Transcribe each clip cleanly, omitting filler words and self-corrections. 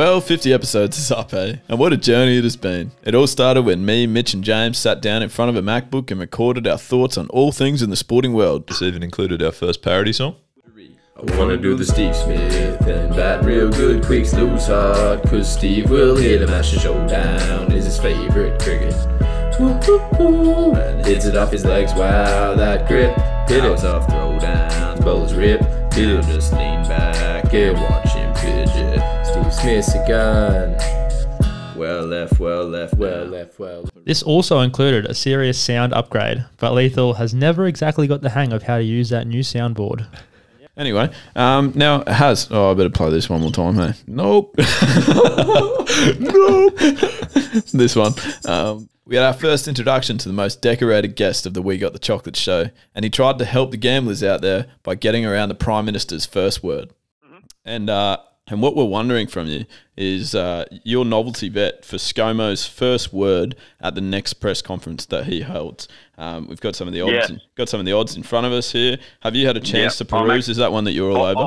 Well, 50 episodes is up, eh? And what a journey it has been. It all started when me, Mitch and James sat down in front of a MacBook and recorded our thoughts on all things in the sporting world. This even included our first parody song. I wanna do the Steve Smith and bat real good, quicks lose hard, cause Steve will hit him, Asher Showdown is his favourite cricket. And hits it off his legs, wow, that grip. Powers off throwdowns, bowls rip. He'll just lean back and watch him fidget. Steve Smith's a gun. Well left, well left, well left, well left. This also included a serious sound upgrade, but Lethal has never exactly got the hang of how to use that new soundboard. Anyway, now Haz. Oh, I better play this one more time, hey? Nope. Nope. This one. We had our first introduction to the most decorated guest of the We Got the Chocolate show, and he tried to help the gamblers out there by getting around the Prime Minister's first word. And what we're wondering from you is your novelty bet for ScoMo's first word at the next press conference that he holds. We've got some of the odds. Got some of the odds in front of us here. Have you had a chance to peruse? Is that one that you're all over?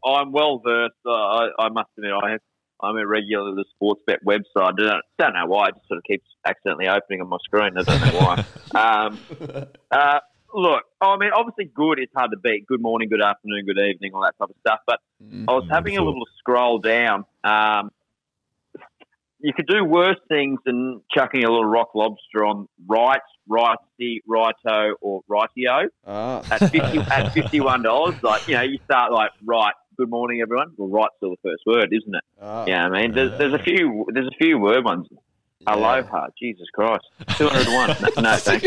I'm well versed. I must admit, I'm a regular to the Sportsbet website. I don't know why. It just sort of keeps accidentally opening on my screen. I don't know why. Look, I mean, obviously good is hard to beat. Good morning, good afternoon, good evening, all that type of stuff. But I was having a little scroll down. You could do worse things than chucking a little rock lobster on right, righty, righto, or rightio at $51. Like, you know, you start like right. Good morning, everyone. Well, right's still the first word, isn't it? Yeah, I mean, there's a few word ones. Aloha, Jesus Christ. 201. No, thanks.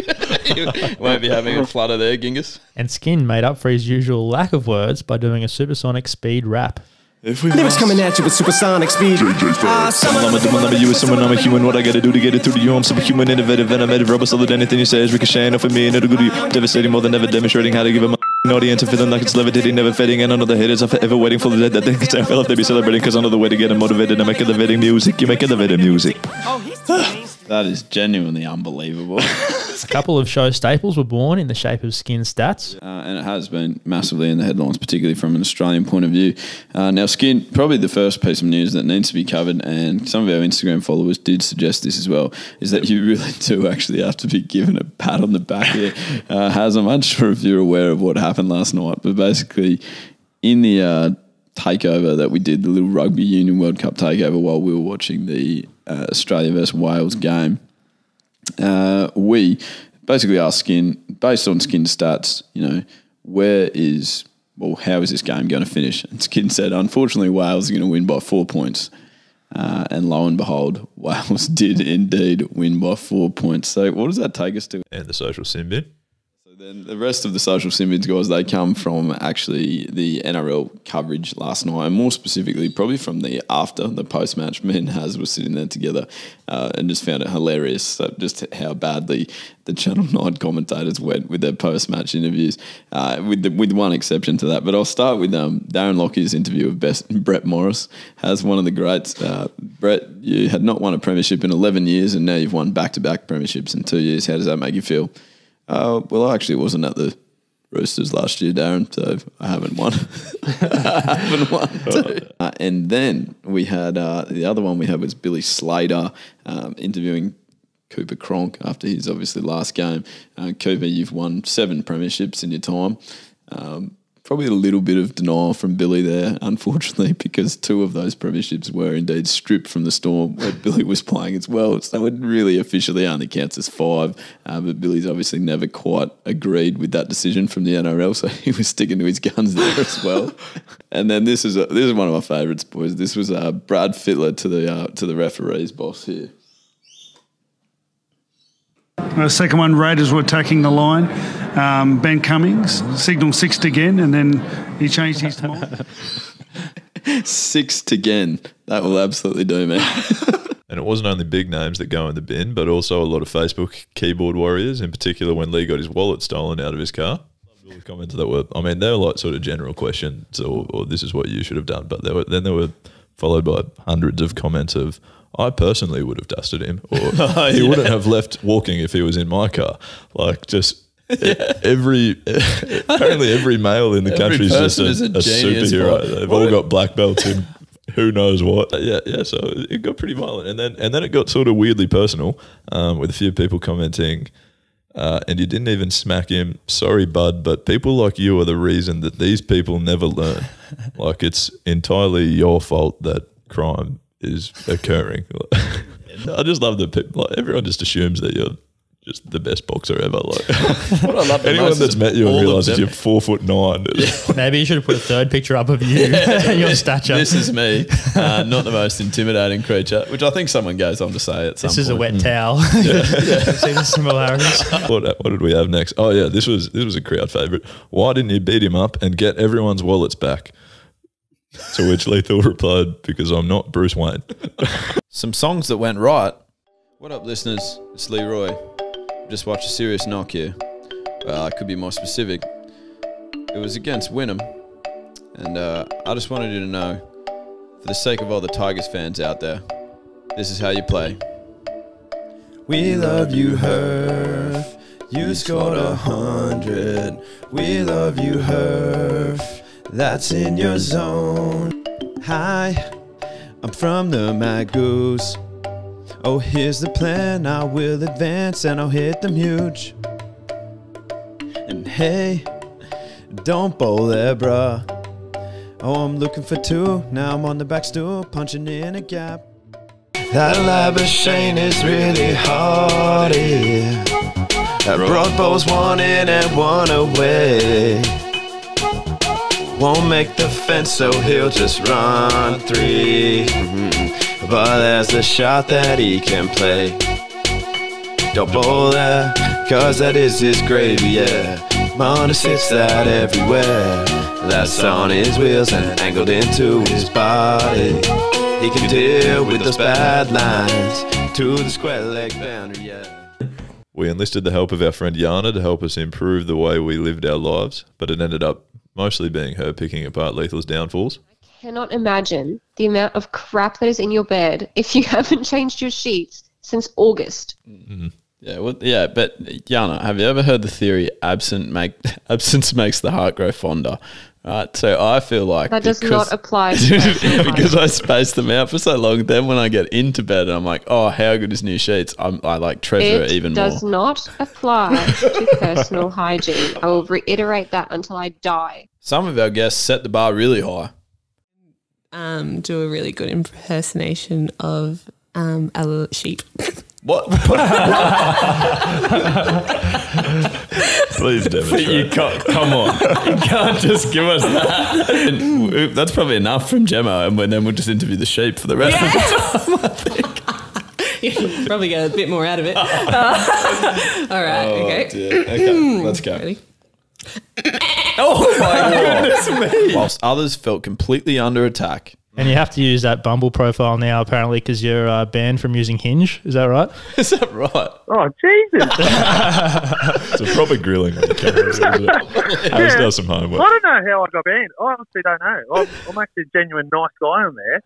You won't be having a flutter there, Genghis. And Skin made up for his usual lack of words by doing a supersonic speed rap. Lyrics coming at you with supersonic speed. I'm a human. What I gotta do to get it through to you? I'm superhuman, innovative, venomative, rubber solid. Anything you say is ricocheting off of me, and it'll go to you. Devastating more than ever, demonstrating how to give a audience and feeling like it's levitating, never fading. And I know the haters are forever waiting for the dead that they can say I fell off, they be celebrating, because I know the way to get them motivated. I make elevating music. You make elevated music. That is genuinely unbelievable. A couple of show staples were born in the shape of Skin stats. And it has been massively in the headlines, particularly from an Australian point of view. Now, Skin, probably the first piece of news that needs to be covered, and some of our Instagram followers did suggest this as well, is that you really do actually have to be given a pat on the back here. Haz, I'm unsure if you're aware of what happened last night, but basically in the takeover that we did, the little Rugby Union World Cup takeover while we were watching the Australia versus Wales game, we basically asked Skin, based on Skin stats, you know, how is this game going to finish? And Skin said, unfortunately, Wales are going to win by 4 points. And lo and behold, Wales did indeed win by 4 points. So what does that take us to? And the social sin bin. Then the rest of the social symbols, guys, they come from actually the NRL coverage last night, and more specifically probably from the post-match. Me and Haz were sitting there together and just found it hilarious just how badly the Channel 9 commentators went with their post-match interviews, with one exception to that. But I'll start with Darren Lockyer's interview of Brett Morris. Haz, one of the greats. Brett, you had not won a premiership in 11 years, and now you've won back-to-back premierships in 2 years. How does that make you feel? Well, I actually wasn't at the Roosters last year, Darren, so I haven't won. I haven't won. And then we had the other one we had was Billy Slater interviewing Cooper Cronk after his obviously last game. Cooper, you've won 7 premierships in your time. Probably a little bit of denial from Billy there, unfortunately, because 2 of those premierships were indeed stripped from the Storm where Billy was playing as well. So it really officially only counts as 5. But Billy's obviously never quite agreed with that decision from the NRL, so he was sticking to his guns there as well. And then this is one of my favourites, boys. This was Brad Fittler to the referee's boss here. The second one, Raiders were attacking the line. Ben Cummings signalled 6 again, and then he changed his mind. 6 again. That will absolutely do me. And it wasn't only big names that go in the bin, but also a lot of Facebook keyboard warriors, in particular when Lee got his wallet stolen out of his car. All the comments that were, I mean, they were like sort of general questions or this is what you should have done. But they were followed by hundreds of comments of, I personally would have dusted him, or he wouldn't have left walking if he was in my car. Like just apparently every male in the country is just a superhero. They've all got black belts in who knows what. Yeah. So it got pretty violent, and then it got sort of weirdly personal, with a few people commenting. And you didn't even smack him. Sorry, bud, but people like you are the reason that these people never learn. Like, it's entirely your fault that crime is occurring. I just love that people, like, everyone just assumes that you're just the best boxer ever. Like, What I love the anyone most that's is met you and all of realizes them- you're 4'9". Maybe you should have put a third picture up of you, your stature. This is me, not the most intimidating creature, which I think someone goes on to say at some point. This is a wet towel. See the similarities. What did we have next? Oh yeah, this was a crowd favourite. Why didn't you beat him up and get everyone's wallets back? To which Lethal replied, because I'm not Bruce Wayne. Some songs that went right. What up, listeners? It's Leroy. Just watched a serious knock here. I could be more specific. It was against Wynnum. And I just wanted you to know, for the sake of all the Tigers fans out there, this is how you play. We love you, Herf. You scored 100. We love you, Herf. That's in your zone. Hi, I'm from the Mad Goose. Oh, here's the plan. I will advance and I'll hit them huge. And hey, don't bowl there, bruh. Oh, I'm looking for two. Now I'm on the back stool, punching in a gap. That Labashane is really hardy. That broad bowl's one in and one away. Won't make the fence, so he'll just run 3. But there's a shot that he can play. Don't bowl there, cause that is his gravy, yeah. Montage hits that everywhere. That's on his wheels and angled into his body. He can deal with those bad lines to the square leg boundary, yeah. We enlisted the help of our friend Yana to help us improve the way we lived our lives, but it ended up mostly being her picking apart Lethal's downfalls. Cannot imagine the amount of crap that is in your bed if you haven't changed your sheets since August. Yeah, well, yeah, but Yana, have you ever heard the theory absence makes the heart grow fonder? Right, so I feel like that does not apply to because I spaced them out for so long. Then when I get into bed and I'm like, oh, how good is new sheets? I like treasure it even more. It does not apply to personal hygiene. I will reiterate that until I die. Some of our guests set the bar really high. Do a really good impersonation of a sheep. What? Please demonstrate. You can't, come on. You can't just give us that. That's probably enough from Gemma, and then we'll just interview the sheep for the rest of the time, I think. You probably get a bit more out of it. All right, okay. Dear. Okay, let's go. Ready? Oh my goodness me. Whilst others felt completely under attack. And you have to use that Bumble profile now, apparently, because you're banned from using Hinge. Is that right? Is that right? Oh, Jesus. It's a proper grilling on the camera, isn't it? Alice does some homework. I don't know how I got banned. I honestly don't know. I'm actually a genuine nice guy on there.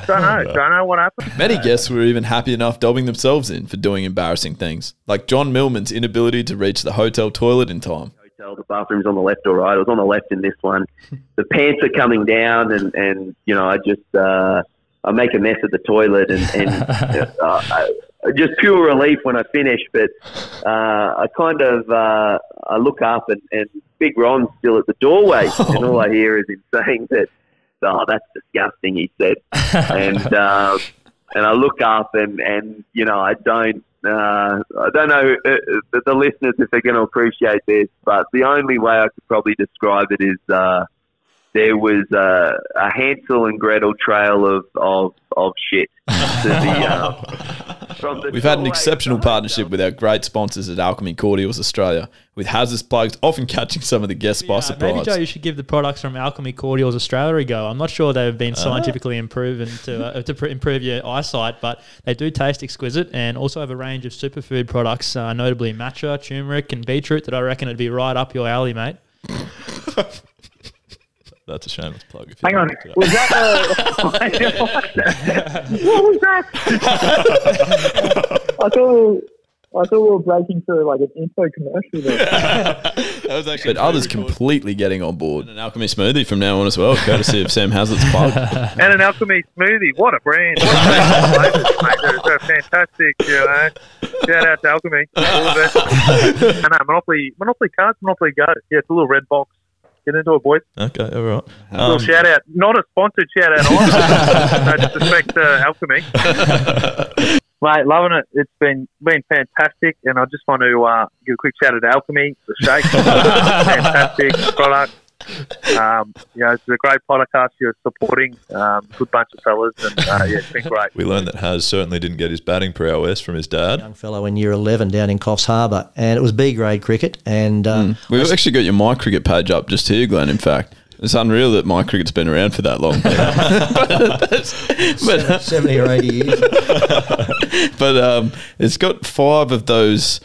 Don't know what happened. Many guests were even happy enough dobbing themselves in for doing embarrassing things, like John Millman's inability to reach the hotel toilet in time. The bathroom's on the left or right. I was on the left in this one. The pants are coming down, and you know, I make a mess at the toilet, and just pure relief when I finish. But I kind of I look up, and Big Ron's still at the doorway, and all I hear is him saying that, "Oh, that's disgusting," he said, and I look up, and you know, I don't know the listeners if they're going to appreciate this, but the only way I could probably describe it is there was a Hansel and Gretel trail of shit. We've had an exceptional partnership with our great sponsors at Alchemy Cordials Australia, with hazardous plugs often catching some of the guests by surprise. Maybe, Joe, you should give the products from Alchemy Cordials Australia a go. I'm not sure they've been scientifically proven to improve your eyesight, but they do taste exquisite and also have a range of superfood products, notably matcha, turmeric and beetroot, that I reckon would be right up your alley, mate. That's a shameless plug. Hang on. Was that what was that? I thought I thought we were breaking through like an info commercial there. That was actually, but others completely getting on board. And an Alchemy smoothie from now on as well, courtesy of Sam Hazlitt's plug. And an Alchemy smoothie. What a brand. What a brand of flavors, mate. They're fantastic, you know. Shout out to Alchemy. All the best. And Monopoly cards, Monopoly Go. Yeah, it's a little red box. Get into it, boys. Okay, all right. Little shout out. Not a sponsored shout out either. No disrespect to Alchemy. Mate, loving it. It's been fantastic, and I just want to give a quick shout out to Alchemy, the shake. Fantastic product. It's a great podcast you're supporting. Good bunch of fellas, and it's been great. We learned that Haz certainly didn't get his batting prowess from his dad. Young fellow in year 11 down in Coffs Harbour, and it was B grade cricket. And we've actually got your My Cricket page up just here, Glenn. In fact, it's unreal that My Cricket's been around for that long. but 70 or 80 years. But it's got 5 of those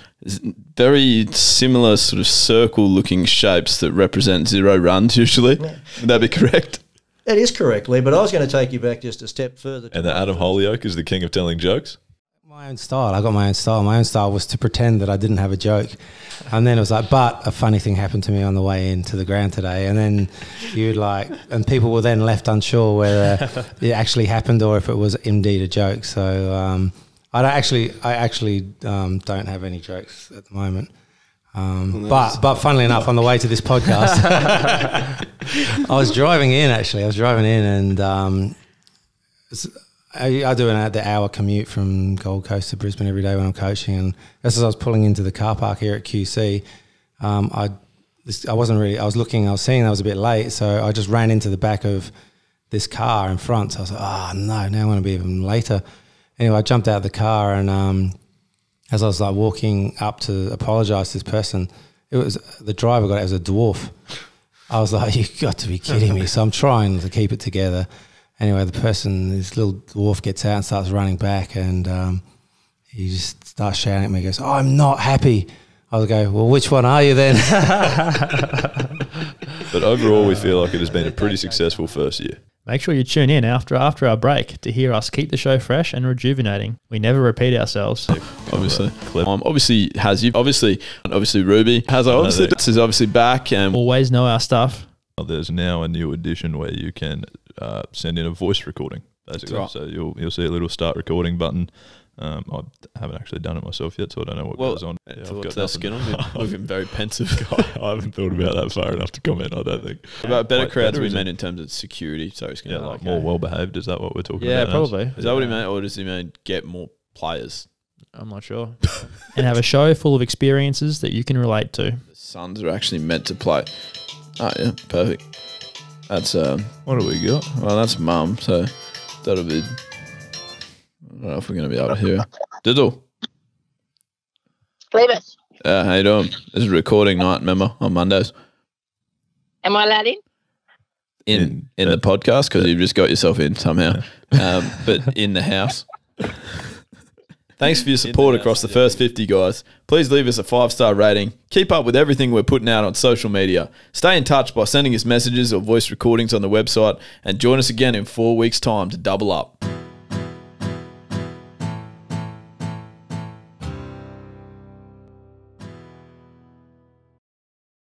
very similar sort of circle-looking shapes that represent 0 runs usually. Yeah. Would that be correct? That is correct, Lee, but I was going to take you back just a step further. And that Adam Holyoke is the king of telling jokes? My own style. I got my own style. My own style was to pretend that I didn't have a joke. And then it was like, but a funny thing happened to me on the way into the ground today. And then and people were then left unsure whether it actually happened or if it was indeed a joke. So I actually don't have any jokes at the moment. But funnily enough, on the way to this podcast, I was driving in and I do the hour commute from Gold Coast to Brisbane every day when I'm coaching. And just as I was pulling into the car park here at QC, I was seeing I was a bit late, so I just ran into the back of this car in front. So I was like, oh no, now I'm going to be even later. Anyway, I jumped out of the car, and as I was like walking up to apologise to this person, the driver got it as a dwarf. I was like, you've got to be kidding me. So I'm trying to keep it together. Anyway, this little dwarf gets out and starts running back, and he just starts shouting at me. He goes, oh, I'm not happy. I was go, well, which one are you then? But overall, we feel like it has been a pretty successful first year. Make sure you tune in after our break to hear us keep the show fresh and rejuvenating. We never repeat ourselves. Obviously. Obviously, Haz, you obviously Ruby. Haz, obviously, this is obviously back. And always know our stuff. There's now a new addition where you can send in a voice recording, basically. Right. So you'll see a little start recording button. I haven't actually done it myself yet, so I don't know what goes on. Yeah, I've got that skin on. We've been very pensive. I haven't thought about that far enough to comment, I don't think. About better crowds, we meant in terms of security. So it's more well-behaved. Is that what we're talking about? Yeah, probably. Is that what he meant, or does he mean get more players? I'm not sure. And have a show full of experiences that you can relate to. The Suns are actually meant to play. Oh, yeah, perfect. That's what do we got? Well, that's Mum, so that'll be. I don't know if we're going to be able to hear. Diddle. Clevis. How you doing? This is recording night, remember, on Mondays. Am I allowed in the podcast? Because you've just got yourself in somehow. But in the house. Thanks for your support across the first 50, guys. Please leave us a 5-star rating. Keep up with everything we're putting out on social media. Stay in touch by sending us messages or voice recordings on the website, and join us again in 4 weeks' time to double up.